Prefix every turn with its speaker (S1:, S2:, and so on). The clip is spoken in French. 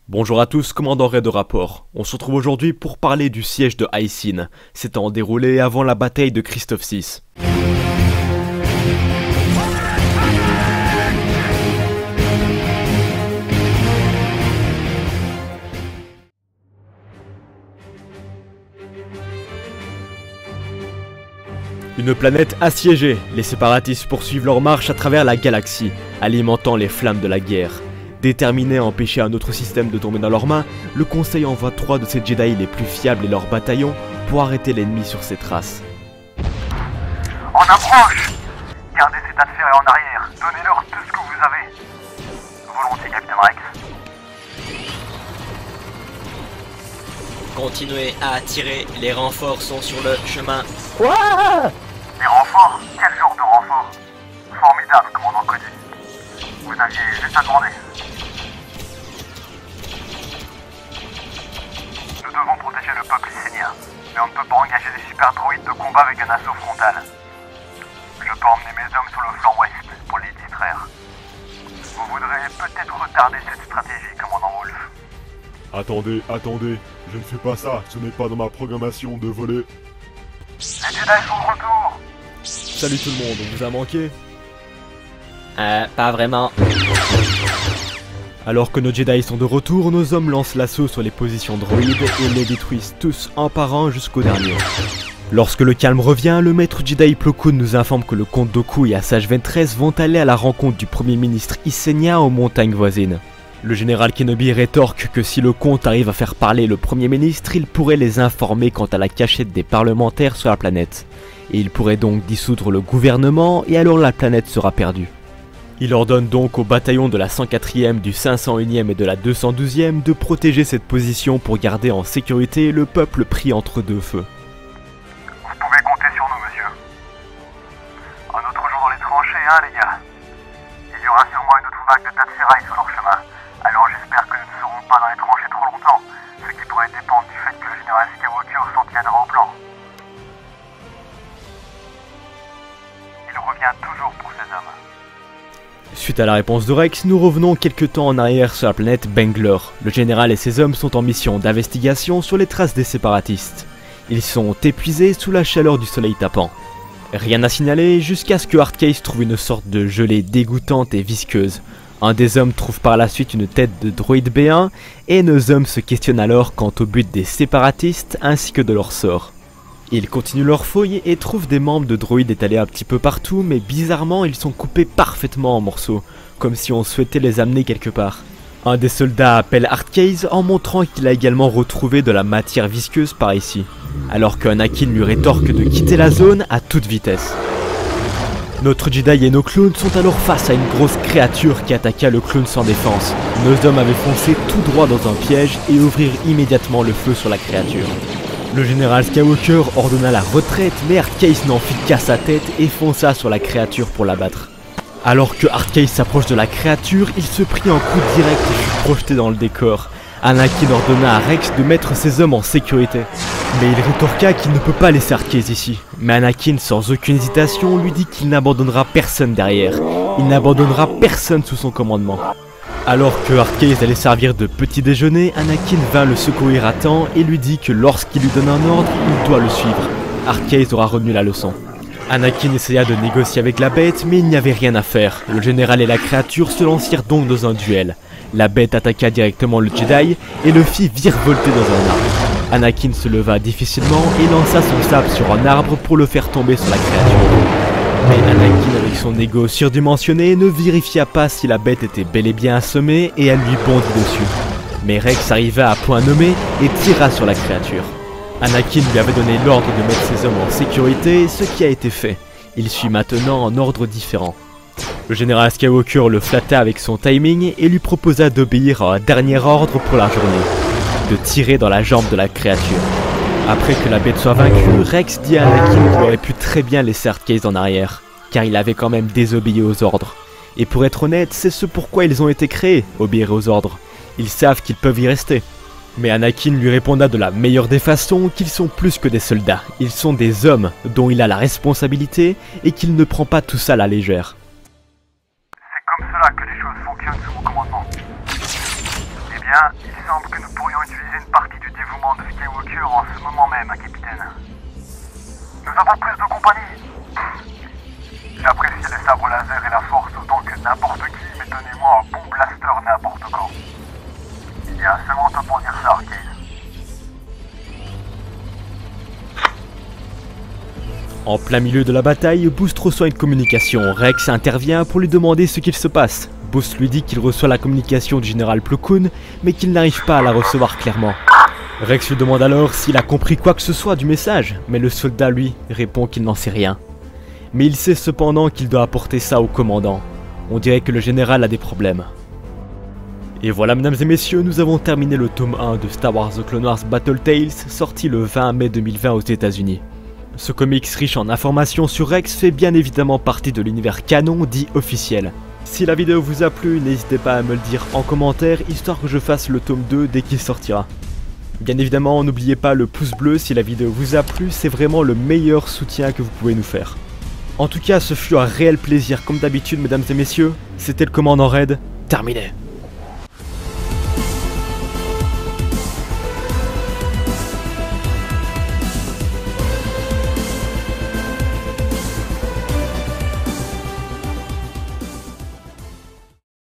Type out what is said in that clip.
S1: Bonjour à tous, commandant Ray de rapport. On se retrouve aujourd'hui pour parler du siège de Aïssin, s'étant déroulé avant la bataille de Christophe VI. Une planète assiégée, les séparatistes poursuivent leur marche à travers la galaxie, alimentant les flammes de la guerre. Déterminés à empêcher un autre système de tomber dans leurs mains, le Conseil envoie 3 de ses Jedi les plus fiables et leurs bataillons pour arrêter l'ennemi sur ses traces.
S2: On approche! Gardez cet tas de ferrets en arrière, donnez-leur tout ce que vous avez. Volontiers, Capitaine Rex.
S3: Continuez à tirer, les renforts sont sur le chemin.
S4: Quoi?
S2: Des renforts? Quel genre de renforts? Formidable, commandant Cody. Vous aviez juste à demander. Nous devons protéger le peuple issénien, mais on ne peut pas engager des super droïdes de combat avec un assaut frontal. Je peux emmener mes hommes sur le flanc ouest pour les distraire. Vous voudrez peut-être retarder cette stratégie, commandant Wolf.
S5: Attendez, je ne fais pas ça, ce n'est pas dans ma programmation de voler.
S2: Les Jedi sont de retour!
S1: Salut tout le monde, on vous a manqué?
S3: Pas vraiment.
S1: Alors que nos Jedi sont de retour, nos hommes lancent l'assaut sur les positions droïdes et les détruisent tous un par un jusqu'au dernier. Lorsque le calme revient, le maître Jedi Plo Koon nous informe que le comte Dooku et Asajj Ventress vont aller à la rencontre du premier ministre issénien aux montagnes voisines. Le général Kenobi rétorque que si le comte arrive à faire parler le premier ministre, il pourrait les informer quant à la cachette des parlementaires sur la planète. Et il pourrait donc dissoudre le gouvernement et alors la planète sera perdue. Il ordonne donc aux bataillons de la 104e, du 501e et de la 212e de protéger cette position pour garder en sécurité le peuple pris entre deux feux.
S2: Vous pouvez compter sur nous, monsieur. Un autre jour dans les tranchées, hein, les gars. Il y aura sûrement une autre vague de tas de ferraille sur leur chemin. Alors j'espère que nous ne serons pas dans les tranchées trop longtemps, ce qui pourrait dépendre du fait que le général Skywalker s'en tiendra au plan. Il revient toujours pour ses hommes.
S1: Suite à la réponse de Rex, nous revenons quelques temps en arrière sur la planète Banglar. Le général et ses hommes sont en mission d'investigation sur les traces des séparatistes. Ils sont épuisés sous la chaleur du soleil tapant. Rien à signaler jusqu'à ce que Hardcase trouve une sorte de gelée dégoûtante et visqueuse. Un des hommes trouve par la suite une tête de droïde B1 et nos hommes se questionnent alors quant au but des séparatistes ainsi que de leur sort. Ils continuent leur fouille et trouvent des membres de droïdes étalés un petit peu partout, mais bizarrement ils sont coupés parfaitement en morceaux, comme si on souhaitait les amener quelque part. Un des soldats appelle Hardcase en montrant qu'il a également retrouvé de la matière visqueuse par ici, alors qu'Anakin lui rétorque de quitter la zone à toute vitesse. Notre Jedi et nos clones sont alors face à une grosse créature qui attaqua le clone sans défense. Nos hommes avaient foncé tout droit dans un piège et ouvrirent immédiatement le feu sur la créature. Le général Skywalker ordonna la retraite, mais Hardcase n'en fit qu'à sa tête et fonça sur la créature pour l'abattre. Alors que Hardcase s'approche de la créature, il se prit un coup direct et fut projeté dans le décor. Anakin ordonna à Rex de mettre ses hommes en sécurité. Mais il rétorqua qu'il ne peut pas laisser Hardcase ici. Mais Anakin, sans aucune hésitation, lui dit qu'il n'abandonnera personne derrière. Il n'abandonnera personne sous son commandement. Alors que Hardcase allait servir de petit déjeuner, Anakin vint le secourir à temps et lui dit que lorsqu'il lui donne un ordre, il doit le suivre. Hardcase aura retenu la leçon. Anakin essaya de négocier avec la bête, mais il n'y avait rien à faire. Le général et la créature se lancèrent donc dans un duel. La bête attaqua directement le Jedi et le fit virevolter dans un arbre. Anakin se leva difficilement et lança son sabre sur un arbre pour le faire tomber sur la créature. Mais Anakin, avec son ego surdimensionné, ne vérifia pas si la bête était bel et bien assommée et elle lui bondit dessus. Mais Rex arriva à point nommé et tira sur la créature. Anakin lui avait donné l'ordre de mettre ses hommes en sécurité, ce qui a été fait. Il suit maintenant un ordre différent. Le général Skywalker le flatta avec son timing et lui proposa d'obéir à un dernier ordre pour la journée, de tirer dans la jambe de la créature. Après que la bête soit vaincue, Rex dit à Anakin qu'il aurait pu très bien laisser Hardcase en arrière, car il avait quand même désobéi aux ordres. Et pour être honnête, c'est ce pourquoi ils ont été créés, obéir aux ordres. Ils savent qu'ils peuvent y rester. Mais Anakin lui répondra de la meilleure des façons qu'ils sont plus que des soldats. Ils sont des hommes dont il a la responsabilité et qu'il ne prend pas tout ça à la légère.
S2: C'est comme cela que les choses fonctionnent sous mon commandement. Bien, il semble que nous pourrions utiliser une partie du dévouement de Skywalker en ce moment même, capitaine. Nous avons plus de compagnie. J'apprécie les sabres laser et la force autant que n'importe qui, mais donnez-moi un bon blaster n'importe quand. Il y a seulement temps pour dire ça, Arcade.
S1: En plein milieu de la bataille, Boost reçoit une communication. Rex intervient pour lui demander ce qu'il se passe. Boost lui dit qu'il reçoit la communication du général Plo Koon, mais qu'il n'arrive pas à la recevoir clairement. Rex lui demande alors s'il a compris quoi que ce soit du message, mais le soldat lui répond qu'il n'en sait rien. Mais il sait cependant qu'il doit apporter ça au commandant. On dirait que le général a des problèmes. Et voilà mesdames et messieurs, nous avons terminé le tome 1 de Star Wars The Clone Wars Battle Tales, sorti le 20 mai 2020 aux États-Unis. Ce comics riche en informations sur Rex fait bien évidemment partie de l'univers canon dit officiel. Si la vidéo vous a plu, n'hésitez pas à me le dire en commentaire, histoire que je fasse le tome 2 dès qu'il sortira. Bien évidemment, n'oubliez pas le pouce bleu si la vidéo vous a plu, c'est vraiment le meilleur soutien que vous pouvez nous faire. En tout cas, ce fut un réel plaisir comme d'habitude mesdames et messieurs, c'était le commandant Red, terminé.